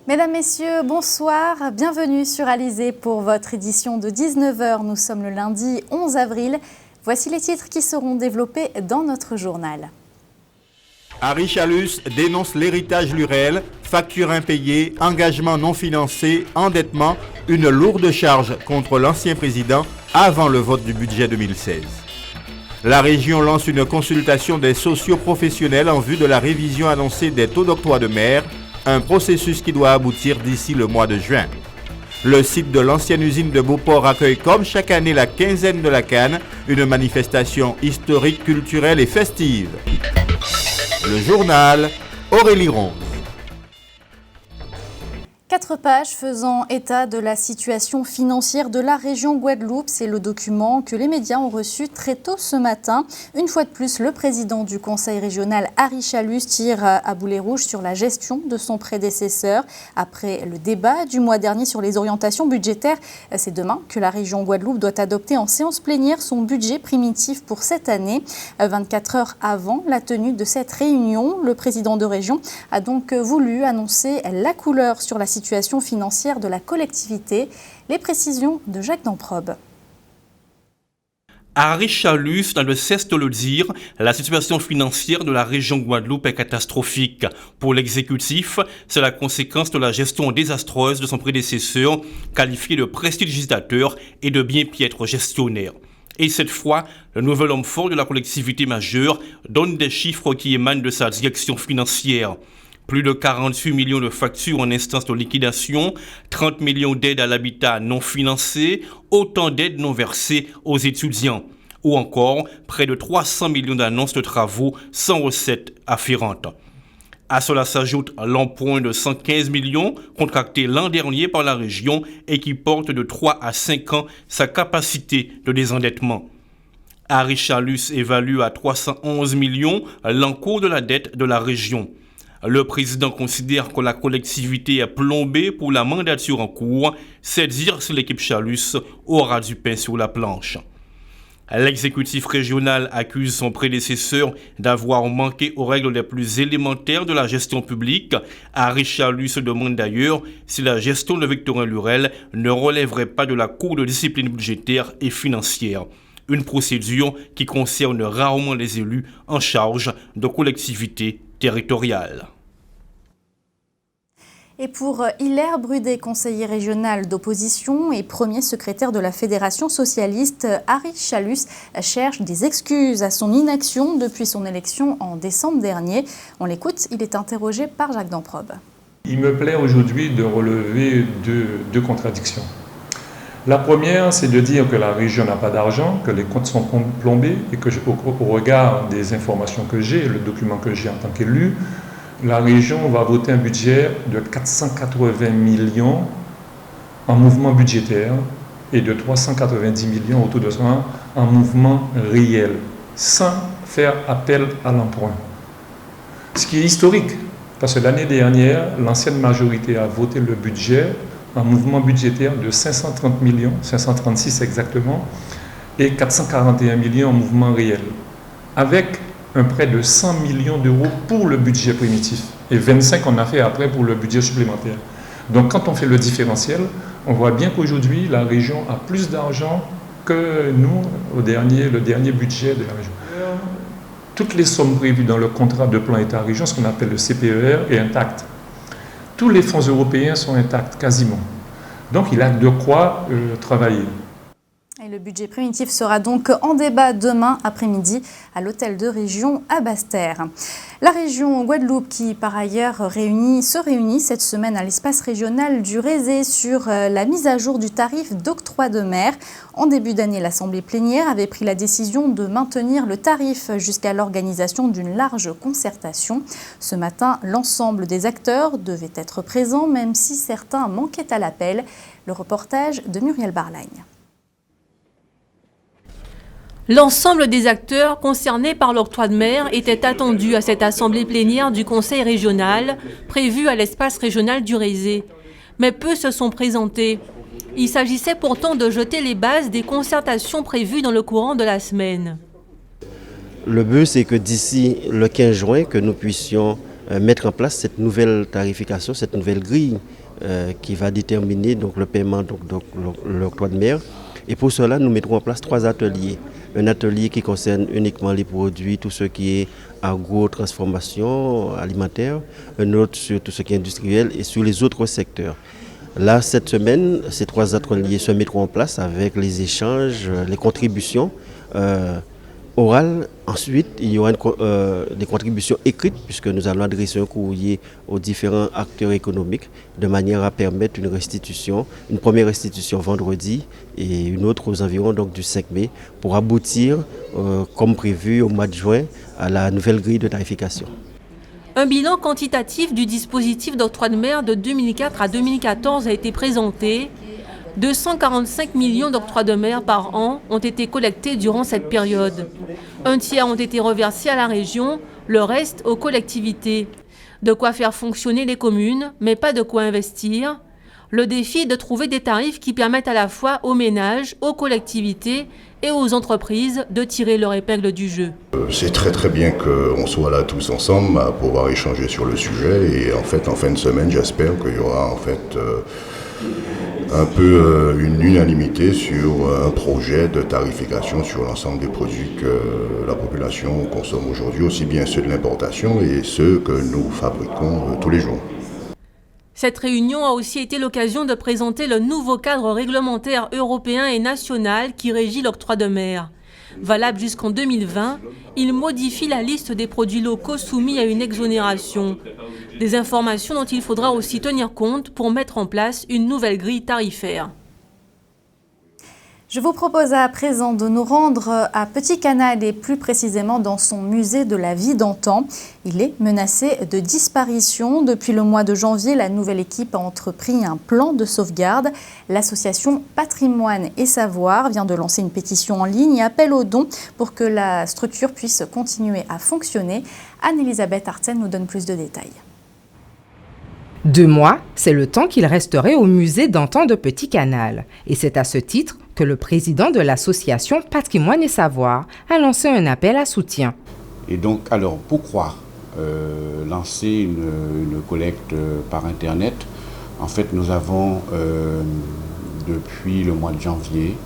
Mesdames, Messieurs, bonsoir. Bienvenue sur Alizé pour votre édition de 19h. Nous sommes le lundi 11 avril. Voici les titres qui seront développés dans notre journal. Harry Chalus dénonce l'héritage Lurel, factures impayées, engagements non financés, endettement, une lourde charge contre l'ancien président avant le vote du budget 2016. La région lance une consultation des socio-professionnels en vue de la révision annoncée des taux d'octroi de mer, un processus qui doit aboutir d'ici le mois de juin. Le site de l'ancienne usine de Beauport accueille comme chaque année la quinzaine de la Canne, une manifestation historique, culturelle et festive. Le journal, Aurélie Ronze. 4 pages faisant état de la situation financière de la région Guadeloupe. C'est le document que les médias ont reçu très tôt ce matin. Une fois de plus, le président du conseil régional, Harry Chalus, tire à boulet rouge sur la gestion de son prédécesseur. Après le débat du mois dernier sur les orientations budgétaires, c'est demain que la région Guadeloupe doit adopter en séance plénière son budget primitif pour cette année. 24 heures avant la tenue de cette réunion, le président de région a donc voulu annoncer la couleur sur la situation financière de la collectivité. Les précisions de Jacques Damprobe. Harry Chalus n'a de cesse de le dire, la situation financière de la région Guadeloupe est catastrophique. Pour l'exécutif, c'est la conséquence de la gestion désastreuse de son prédécesseur, qualifié de prestidigitateur et de bien piètre gestionnaire. Et cette fois, le nouvel homme fort de la collectivité majeure donne des chiffres qui émanent de sa direction financière. Plus de 48 millions de factures en instance de liquidation, 30 millions d'aides à l'habitat non financées, autant d'aides non versées aux étudiants. Ou encore, près de 300 millions d'annonces de travaux sans recettes afférentes. À cela s'ajoute l'emprunt de 115 millions contracté l'an dernier par la région et qui porte de 3 à 5 ans sa capacité de désendettement. Harry Chalus évalue à 311 millions l'encours de la dette de la région. Le président considère que la collectivité est plombée pour la mandature en cours, c'est dire si l'équipe Chalus aura du pain sur la planche. L'exécutif régional accuse son prédécesseur d'avoir manqué aux règles les plus élémentaires de la gestion publique. Harry Chalus se demande d'ailleurs si la gestion de Victorin Lurel ne relèverait pas de la Cour de discipline budgétaire et financière. Une procédure qui concerne rarement les élus en charge de collectivités territoriales. Et pour Hilaire Brudet, conseiller régional d'opposition et premier secrétaire de la Fédération socialiste, Harry Chalus cherche des excuses à son inaction depuis son élection en décembre dernier. On l'écoute, il est interrogé par Jacques Damprobe. Il me plaît aujourd'hui de relever deux contradictions. La première, c'est de dire que la région n'a pas d'argent, que les comptes sont plombés et que, au regard des informations que j'ai, le document que j'ai en tant qu'élu, la région va voter un budget de 480 millions en mouvement budgétaire et de 390 millions autour de ça en mouvement réel, sans faire appel à l'emprunt. Ce qui est historique, parce que l'année dernière, l'ancienne majorité a voté le budget en mouvement budgétaire de 530 millions, 536 exactement, et 441 millions en mouvement réel, avec un prêt de 100 millions d'euros pour le budget primitif, et 25 on a fait après pour le budget supplémentaire. Donc quand on fait le différentiel, on voit bien qu'aujourd'hui, la région a plus d'argent que nous, le dernier budget de la région. Toutes les sommes prévues dans le contrat de plan État-région, ce qu'on appelle le CPER, est intact. Tous les fonds européens sont intacts, quasiment. Donc il a de quoi travailler. Et le budget primitif sera donc en débat demain après-midi à l'hôtel de région à Basse-Terre. La région Guadeloupe qui par ailleurs se réunit cette semaine à l'espace régional du Rézé sur la mise à jour du tarif d'octroi de mer. En début d'année, l'Assemblée plénière avait pris la décision de maintenir le tarif jusqu'à l'organisation d'une large concertation. Ce matin, l'ensemble des acteurs devaient être présents, même si certains manquaient à l'appel. Le reportage de Muriel Barlagne. L'ensemble des acteurs concernés par l'octroi de mer était attendu à cette assemblée plénière du Conseil régional, prévue à l'espace régional du Rézé. Mais peu se sont présentés. Il s'agissait pourtant de jeter les bases des concertations prévues dans le courant de la semaine. Le but, c'est que d'ici le 15 juin, que nous puissions mettre en place cette nouvelle tarification, cette nouvelle grille qui va déterminer donc, le paiement, donc l'octroi de mer. Et pour cela, nous mettrons en place 3 ateliers. Un atelier qui concerne uniquement les produits, tout ce qui est agro-transformation alimentaire, un autre sur tout ce qui est industriel et sur les autres secteurs. Là, cette semaine, ces 3 ateliers se mettront en place avec les échanges, les contributions orales. Ensuite, il y aura des contributions écrites puisque nous allons adresser un courrier aux différents acteurs économiques de manière à permettre une première restitution vendredi et une autre aux environs donc, du 5 mai pour aboutir, comme prévu au mois de juin, à la nouvelle grille de tarification. Un bilan quantitatif du dispositif d'octroi de mer de 2004 à 2014 a été présenté. 245 millions d'octrois de mer par an ont été collectés durant cette période. Un tiers ont été reversés à la région, le reste aux collectivités. De quoi faire fonctionner les communes, mais pas de quoi investir. Le défi est de trouver des tarifs qui permettent à la fois aux ménages, aux collectivités et aux entreprises de tirer leur épingle du jeu. C'est très bien qu'on soit là tous ensemble à pouvoir échanger sur le sujet et en fait en fin de semaine j'espère qu'il y aura en fait un peu une unanimité sur un projet de tarification sur l'ensemble des produits que la population consomme aujourd'hui, aussi bien ceux de l'importation et ceux que nous fabriquons tous les jours. Cette réunion a aussi été l'occasion de présenter le nouveau cadre réglementaire européen et national qui régit l'octroi de mer. Valable jusqu'en 2020, il modifie la liste des produits locaux soumis à une exonération. Des informations dont il faudra aussi tenir compte pour mettre en place une nouvelle grille tarifaire. Je vous propose à présent de nous rendre à Petit Canal et plus précisément dans son musée de la vie d'antan. Il est menacé de disparition. Depuis le mois de janvier, la nouvelle équipe a entrepris un plan de sauvegarde. L'association Patrimoine et Savoir vient de lancer une pétition en ligne et appelle aux dons pour que la structure puisse continuer à fonctionner. Anne-Elisabeth Artsen nous donne plus de détails. 2 mois, c'est le temps qu'il resterait au musée d'antan de Petit Canal. Et c'est à ce titre que le président de l'association Patrimoine et Savoir a lancé un appel à soutien. Et donc, alors, pourquoi lancer une collecte par Internet? En fait, nous avons, depuis le mois de janvier,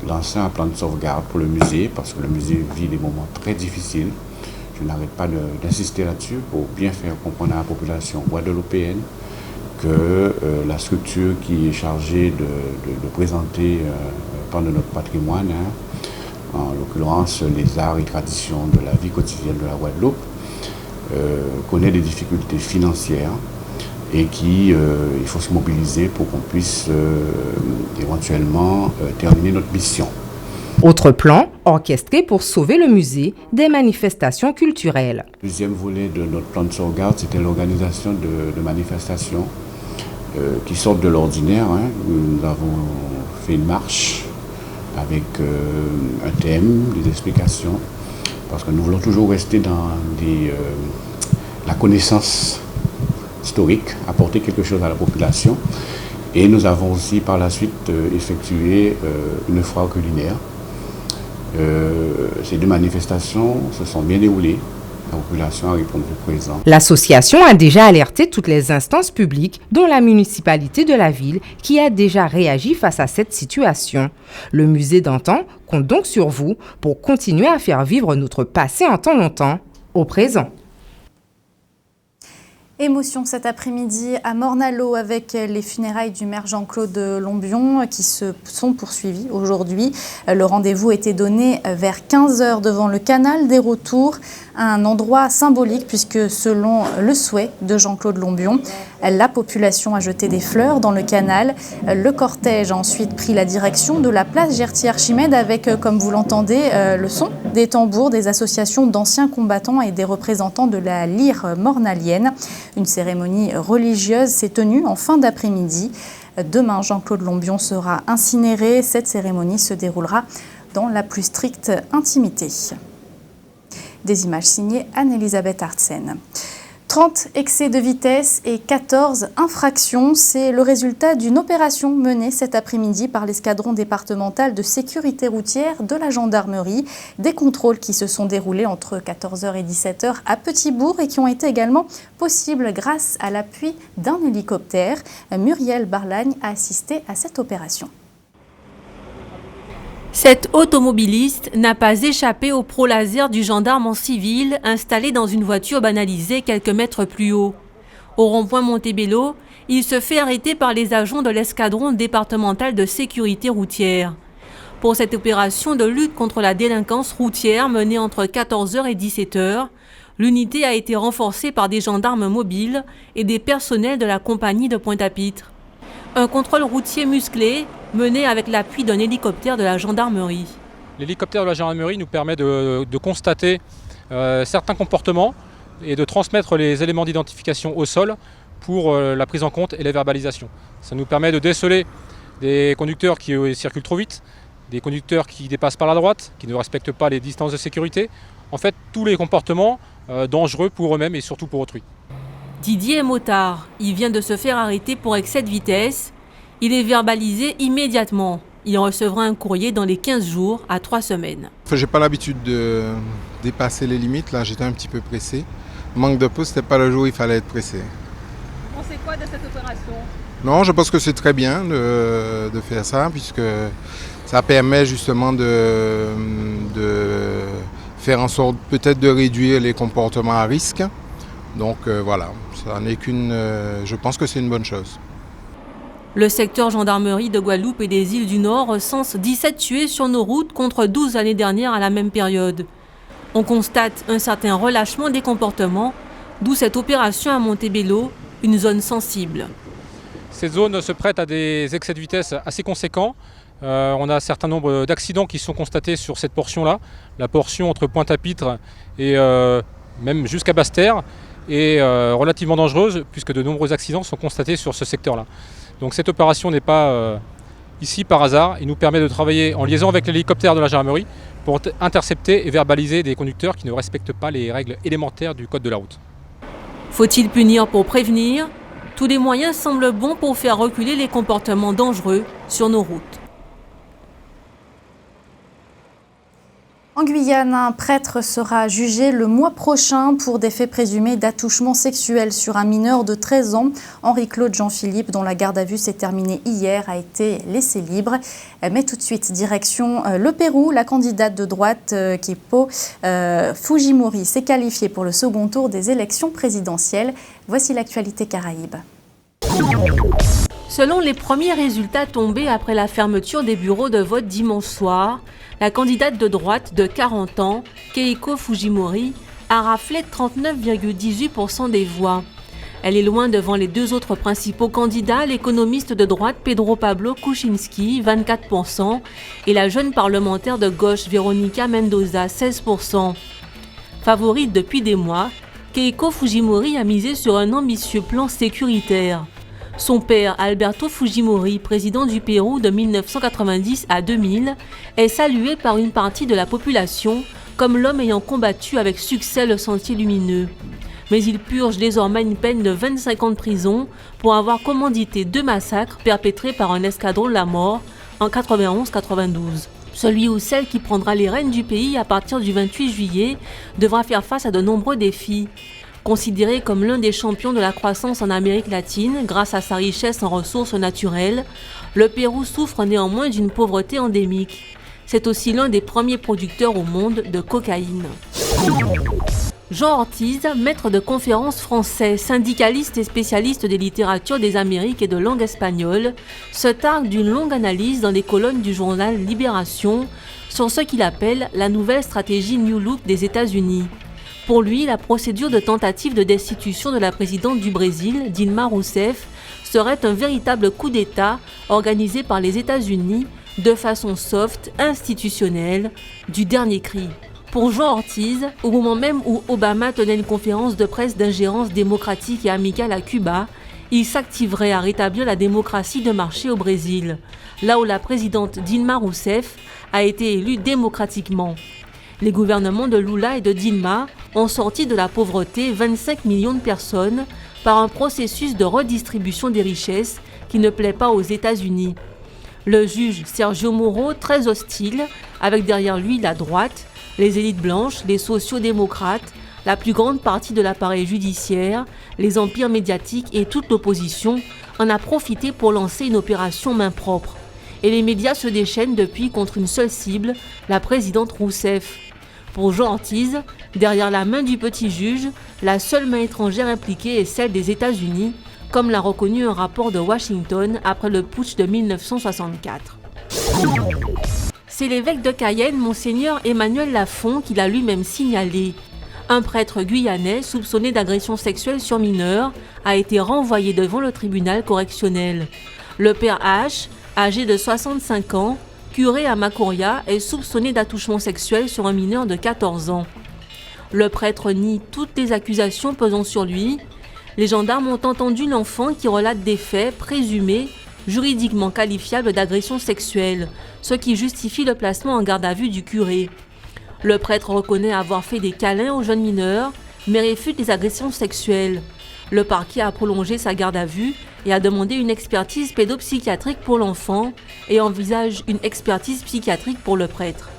lancé un plan de sauvegarde pour le musée, parce que le musée vit des moments très difficiles. Je n'arrête pas d'insister là-dessus pour bien faire comprendre à la population guadeloupéenne que la structure qui est chargée de présenter pendant notre patrimoine, en l'occurrence les arts et traditions de la vie quotidienne de la Guadeloupe, connaît des difficultés financières et il faut se mobiliser pour qu'on puisse éventuellement terminer notre mission. Autre plan, orchestré pour sauver le musée des manifestations culturelles. Le deuxième volet de notre plan de sauvegarde, c'était l'organisation de manifestations qui sortent de l'ordinaire. Nous avons fait une marche avec un thème, des explications, parce que nous voulons toujours rester dans la connaissance historique, apporter quelque chose à la population. Et nous avons aussi par la suite effectué une foire culinaire. Ces 2 manifestations se sont bien déroulées. La population a répondu présent. L'association a déjà alerté toutes les instances publiques, dont la municipalité de la ville, qui a déjà réagi face à cette situation. Le musée d'antan compte donc sur vous pour continuer à faire vivre notre passé en temps longtemps, au présent. Émotion cet après-midi à Morne-à-l'Eau avec les funérailles du maire Jean-Claude Lombion qui se sont poursuivies aujourd'hui. Le rendez-vous était donné vers 15h devant le canal des Retours, un endroit symbolique puisque selon le souhait de Jean-Claude Lombion, la population a jeté des fleurs dans le canal. Le cortège a ensuite pris la direction de la place Gertier-Archimède avec, comme vous l'entendez, le son des tambours des associations d'anciens combattants et des représentants de la lyre mornalienne. Une cérémonie religieuse s'est tenue en fin d'après-midi. Demain, Jean-Claude Lombion sera incinéré. Cette cérémonie se déroulera dans la plus stricte intimité. Des images signées Anne-Elisabeth Artsen. 30 excès de vitesse et 14 infractions, c'est le résultat d'une opération menée cet après-midi par l'escadron départemental de sécurité routière de la gendarmerie. Des contrôles qui se sont déroulés entre 14h et 17h à Petit-Bourg et qui ont été également possibles grâce à l'appui d'un hélicoptère. Muriel Barlagne a assisté à cette opération. Cet automobiliste n'a pas échappé au pro-laser du gendarme en civil installé dans une voiture banalisée quelques mètres plus haut. Au rond-point Montebello, il se fait arrêter par les agents de l'escadron départemental de sécurité routière. Pour cette opération de lutte contre la délinquance routière menée entre 14h et 17h, l'unité a été renforcée par des gendarmes mobiles et des personnels de la compagnie de Pointe-à-Pitre. Un contrôle routier musclé mené avec l'appui d'un hélicoptère de la gendarmerie. L'hélicoptère de la gendarmerie nous permet de constater certains comportements et de transmettre les éléments d'identification au sol pour la prise en compte et les verbalisations. Ça nous permet de déceler des conducteurs qui circulent trop vite, des conducteurs qui dépassent par la droite, qui ne respectent pas les distances de sécurité. En fait, tous les comportements dangereux pour eux-mêmes et surtout pour autrui. Didier est motard. Il vient de se faire arrêter pour excès de vitesse. Il est verbalisé immédiatement. Il recevra un courrier dans les 15 jours à 3 semaines. J'ai pas l'habitude de dépasser les limites. Là, j'étais un petit peu pressé. Manque de peau, c'était pas le jour où il fallait être pressé. Vous pensez quoi de cette opération? Non, je pense que c'est très bien de faire ça, puisque ça permet justement de faire en sorte peut-être de réduire les comportements à risque. Donc voilà, ça n'est je pense que c'est une bonne chose. Le secteur gendarmerie de Guadeloupe et des îles du Nord recense 17 tués sur nos routes contre 12 l'année dernière à la même période. On constate un certain relâchement des comportements, d'où cette opération à Montebello, une zone sensible. Cette zone se prête à des excès de vitesse assez conséquents. On a un certain nombre d'accidents qui sont constatés sur cette portion-là, la portion entre Pointe-à-Pitre et même jusqu'à Basse-Terre, est relativement dangereuse puisque de nombreux accidents sont constatés sur ce secteur-là. Donc cette opération n'est pas ici par hasard. Il nous permet de travailler en liaison avec l'hélicoptère de la gendarmerie pour intercepter et verbaliser des conducteurs qui ne respectent pas les règles élémentaires du code de la route. Faut-il punir pour prévenir? Tous les moyens semblent bons pour faire reculer les comportements dangereux sur nos routes. En Guyane, un prêtre sera jugé le mois prochain pour des faits présumés d'attouchement sexuel sur un mineur de 13 ans. Henri-Claude Jean-Philippe, dont la garde à vue s'est terminée hier, a été laissé libre. Mais tout de suite, direction le Pérou. La candidate de droite, Keiko Fujimori, s'est qualifiée pour le second tour des élections présidentielles. Voici l'actualité Caraïbe. Selon les premiers résultats tombés après la fermeture des bureaux de vote dimanche soir, la candidate de droite de 40 ans, Keiko Fujimori, a raflé 39,18% des voix. Elle est loin devant les deux autres principaux candidats, l'économiste de droite Pedro Pablo Kuczynski, 24%, et la jeune parlementaire de gauche Veronica Mendoza, 16%. Favorite depuis des mois, Keiko Fujimori a misé sur un ambitieux plan sécuritaire. Son père, Alberto Fujimori, président du Pérou de 1990 à 2000, est salué par une partie de la population comme l'homme ayant combattu avec succès le sentier lumineux. Mais il purge désormais une peine de 25 ans de prison pour avoir commandité 2 massacres perpétrés par un escadron de la mort en 91-92. Celui ou celle qui prendra les rênes du pays à partir du 28 juillet devra faire face à de nombreux défis. Considéré comme l'un des champions de la croissance en Amérique latine grâce à sa richesse en ressources naturelles, le Pérou souffre néanmoins d'une pauvreté endémique. C'est aussi l'un des premiers producteurs au monde de cocaïne. Jean Ortiz, maître de conférences français, syndicaliste et spécialiste des littératures des Amériques et de langue espagnole, se targue d'une longue analyse dans les colonnes du journal Libération sur ce qu'il appelle la nouvelle stratégie New Look des États-Unis. Pour lui, la procédure de tentative de destitution de la présidente du Brésil, Dilma Rousseff, serait un véritable coup d'État organisé par les États-Unis de façon soft, institutionnelle, du dernier cri. Pour Jean Ortiz, au moment même où Obama tenait une conférence de presse d'ingérence démocratique et amicale à Cuba, il s'activerait à rétablir la démocratie de marché au Brésil, là où la présidente Dilma Rousseff a été élue démocratiquement. Les gouvernements de Lula et de Dilma ont sorti de la pauvreté 25 millions de personnes par un processus de redistribution des richesses qui ne plaît pas aux États-Unis. Le juge Sergio Moro, très hostile, avec derrière lui la droite, les élites blanches, les sociaux-démocrates, la plus grande partie de l'appareil judiciaire, les empires médiatiques et toute l'opposition, en a profité pour lancer une opération main propre. Et les médias se déchaînent depuis contre une seule cible, la présidente Rousseff. Pour Jean Ortiz, derrière la main du petit juge, la seule main étrangère impliquée est celle des États-Unis, comme l'a reconnu un rapport de Washington après le putsch de 1964. C'est l'évêque de Cayenne, Monseigneur Emmanuel Lafont, qui l'a lui-même signalé. Un prêtre guyanais soupçonné d'agression sexuelle sur mineurs a été renvoyé devant le tribunal correctionnel. Le père H, âgé de 65 ans, curé à Macoria, est soupçonné d'attouchement sexuel sur un mineur de 14 ans. Le prêtre nie toutes les accusations pesant sur lui. Les gendarmes ont entendu l'enfant qui relate des faits présumés, juridiquement qualifiables d'agression sexuelle, ce qui justifie le placement en garde à vue du curé. Le prêtre reconnaît avoir fait des câlins aux jeunes mineurs, mais réfute les agressions sexuelles. Le parquet a prolongé sa garde à vue et a demandé une expertise pédopsychiatrique pour l'enfant et envisage une expertise psychiatrique pour le prêtre.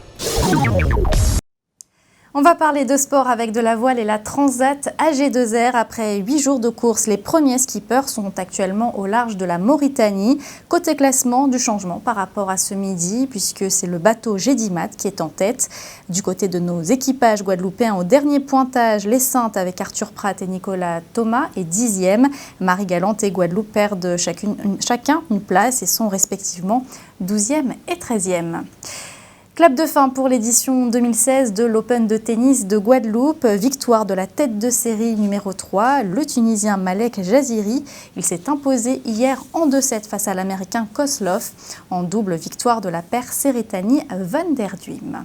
On va parler de sport avec de la voile et la Transat AG2R. Après 8 jours de course, les premiers skippers sont actuellement au large de la Mauritanie. Côté classement, du changement par rapport à ce midi, puisque c'est le bateau Gédimat qui est en tête. Du côté de nos équipages guadeloupéens, au dernier pointage, les Saintes avec Arthur Prat et Nicolas Thomas est 10e. Marie-Galante et Guadeloupe perdent chacun une place et sont respectivement 12e et 13e. Clap de fin pour l'édition 2016 de l'Open de tennis de Guadeloupe. Victoire de la tête de série numéro 3, le Tunisien Malek Jaziri. Il s'est imposé hier en 2-7 face à l'Américain Kozlov. En double victoire de la paire Seretani-Van der Duim.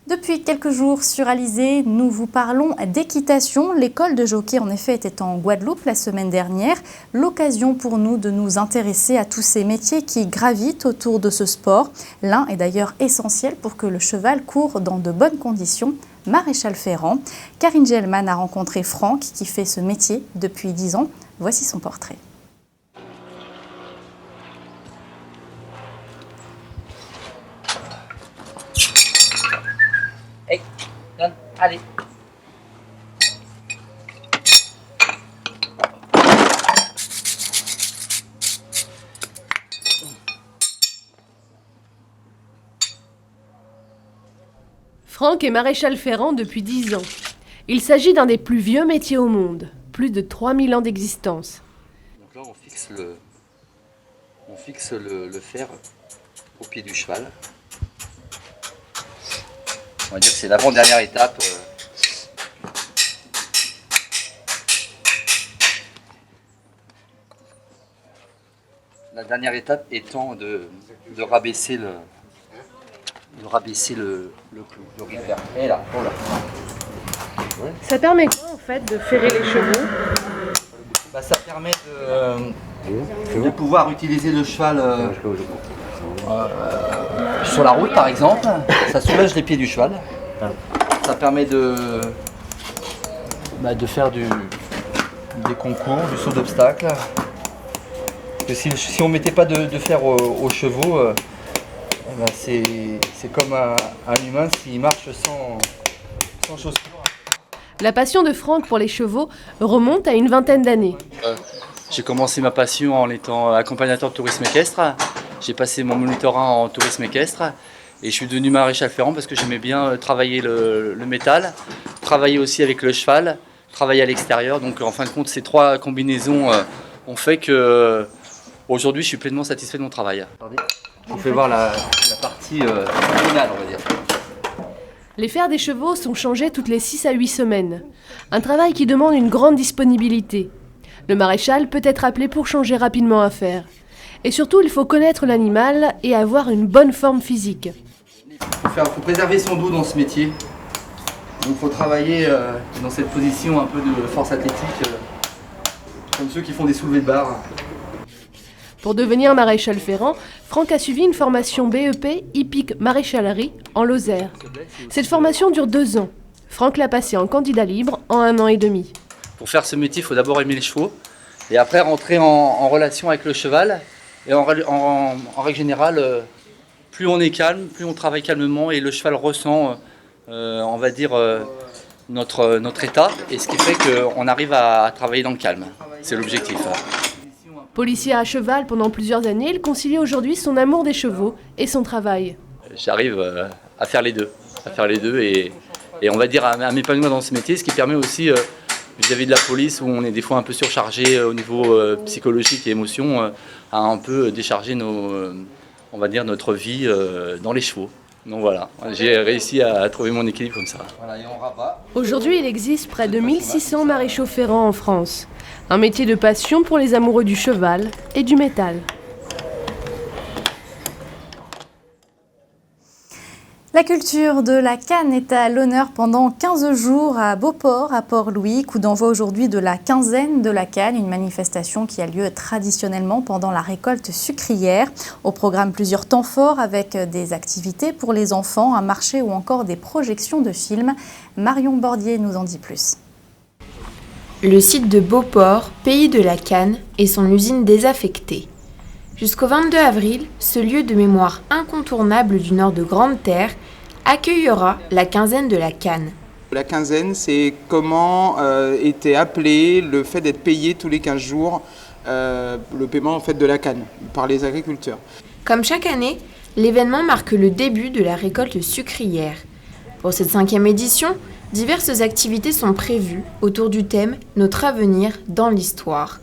Depuis quelques jours sur Alizé, nous vous parlons d'équitation. L'école de jockey en effet était en Guadeloupe la semaine dernière. L'occasion pour nous de nous intéresser à tous ces métiers qui gravitent autour de ce sport. L'un est d'ailleurs essentiel pour que le cheval court dans de bonnes conditions. Maréchal Ferrand. Karine Gelman a rencontré Franck qui fait ce métier depuis 10 ans. Voici son portrait. Allez. Franck est maréchal Ferrand depuis 10 ans. Il s'agit d'un des plus vieux métiers au monde, plus de 3000 ans d'existence. Donc là, on fixe le fer au pied du cheval. On va dire que c'est l'avant-dernière étape. La dernière étape étant de rabaisser le clou, le river. Et là, voilà. Ouais. Ça permet quoi en fait de ferrer les chevaux? Ça permet de pouvoir utiliser le cheval sur la route par exemple. Ça soulage les pieds du cheval. Ça permet de faire des concours, du saut d'obstacle. Si on ne mettait pas de fer aux chevaux, c'est comme un humain s'il marche sans chaussures. La passion de Franck pour les chevaux remonte à une vingtaine d'années. J'ai commencé ma passion en étant accompagnateur de tourisme équestre. J'ai passé mon monitorat en tourisme équestre et je suis devenu maréchal Ferrand parce que j'aimais bien travailler le métal, travailler aussi avec le cheval, travailler à l'extérieur. Donc en fin de compte, ces trois combinaisons ont fait que aujourd'hui je suis pleinement satisfait de mon travail. Je vous fais voir la partie finale, on va dire. Les fers des chevaux sont changés toutes les 6 à 8 semaines. Un travail qui demande une grande disponibilité. Le maréchal peut être appelé pour changer rapidement un fer. Et surtout, il faut connaître l'animal et avoir une bonne forme physique. Il faut préserver son dos dans ce métier. Donc il faut travailler dans cette position un peu de force athlétique, comme ceux qui font des soulevés de barre. Pour devenir maréchal ferrant, Franck a suivi une formation BEP hippique maréchalerie en Lozère. Cette formation dure 2 ans. Franck l'a passée en candidat libre en 1 an et demi. Pour faire ce métier, il faut d'abord aimer les chevaux et après rentrer en relation avec le cheval. Et en règle générale, plus on est calme, plus on travaille calmement et le cheval ressent, on va dire, notre état. Et ce qui fait qu'on arrive à travailler dans le calme. C'est l'objectif. Policier à cheval pendant plusieurs années, il concilie aujourd'hui son amour des chevaux et son travail. J'arrive à faire les deux. Et on va dire à m'épanouir dans ce métier, ce qui permet aussi vis-à-vis de la police où on est des fois un peu surchargé au niveau psychologique et émotion, à un peu décharger on va dire notre vie dans les chevaux. Donc voilà, j'ai réussi à trouver mon équilibre comme ça. Aujourd'hui, il existe près de 1600 maréchaux ferrants en France. Un métier de passion pour les amoureux du cheval et du métal. La culture de la canne est à l'honneur pendant 15 jours à Beauport, à Port-Louis. Coup d'envoi aujourd'hui de la quinzaine de la canne, une manifestation qui a lieu traditionnellement pendant la récolte sucrière. Au programme, plusieurs temps forts avec des activités pour les enfants, un marché ou encore des projections de films. Marion Bordier nous en dit plus. Le site de Beauport, pays de la canne, est son usine désaffectée. Jusqu'au 22 avril, ce lieu de mémoire incontournable du nord de Grande-Terre accueillera la quinzaine de la canne. La quinzaine, c'est comment était appelé le fait d'être payé tous les 15 jours, le paiement en fait de la canne par les agriculteurs. Comme chaque année, l'événement marque le début de la récolte sucrière. Pour cette 5e édition, diverses activités sont prévues autour du thème « Notre avenir dans l'histoire »,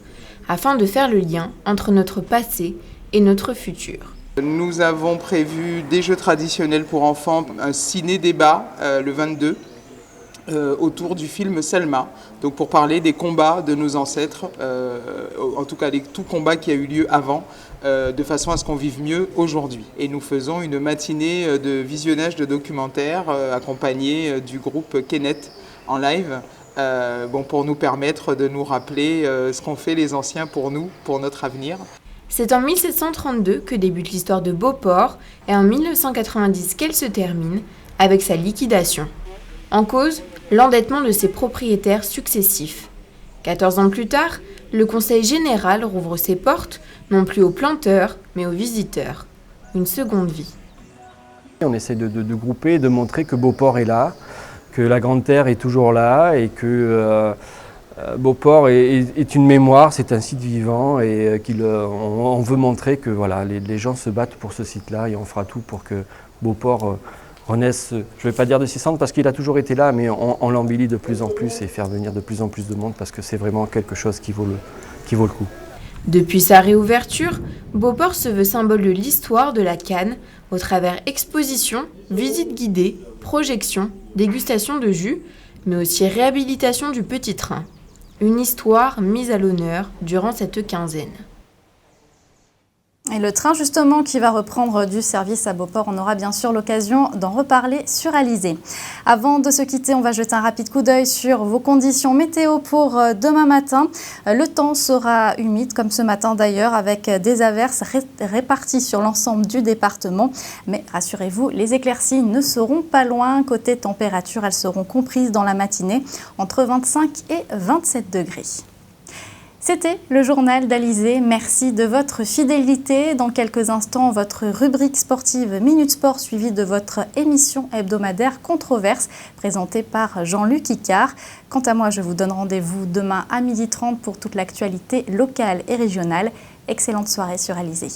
afin de faire le lien entre notre passé et notre futur. Nous avons prévu des jeux traditionnels pour enfants, un ciné-débat le 22 autour du film Selma, donc pour parler des combats de nos ancêtres, en tout cas tout combat qui a eu lieu avant, de façon à ce qu'on vive mieux aujourd'hui. Et nous faisons une matinée de visionnage de documentaires accompagnée du groupe Kenneth en live, pour nous permettre de nous rappeler ce qu'ont fait les anciens pour nous, pour notre avenir. C'est en 1732 que débute l'histoire de Beauport et en 1990 qu'elle se termine avec sa liquidation. En cause, l'endettement de ses propriétaires successifs. 14 ans plus tard, le Conseil général rouvre ses portes, non plus aux planteurs, mais aux visiteurs. Une seconde vie. On essaie de grouper, de montrer que Beauport est là, que la Grande-Terre est toujours là et que Beauport est une mémoire, c'est un site vivant et on veut montrer que voilà, les gens se battent pour ce site-là et on fera tout pour que Beauport renaisse, je ne vais pas dire de ses cendres parce qu'il a toujours été là, mais on l'embellit de plus en plus et faire venir de plus en plus de monde parce que c'est vraiment quelque chose qui vaut le coup. Depuis sa réouverture, Beauport se veut symbole de l'histoire de la canne au travers expositions, visites guidées, projections, dégustation de jus, mais aussi réhabilitation du petit train. Une histoire mise à l'honneur durant cette quinzaine. Et le train justement qui va reprendre du service à Beauport, on aura bien sûr l'occasion d'en reparler sur Alizé. Avant de se quitter, on va jeter un rapide coup d'œil sur vos conditions météo pour demain matin. Le temps sera humide comme ce matin d'ailleurs avec des averses réparties sur l'ensemble du département. Mais rassurez-vous, les éclaircies ne seront pas loin. Côté température, elles seront comprises dans la matinée entre 25 et 27 degrés. C'était le journal d'Alizé. Merci de votre fidélité. Dans quelques instants, votre rubrique sportive Minute Sport suivie de votre émission hebdomadaire Controverse présentée par Jean-Luc Icard. Quant à moi, je vous donne rendez-vous demain à 12h30 pour toute l'actualité locale et régionale. Excellente soirée sur Alizé.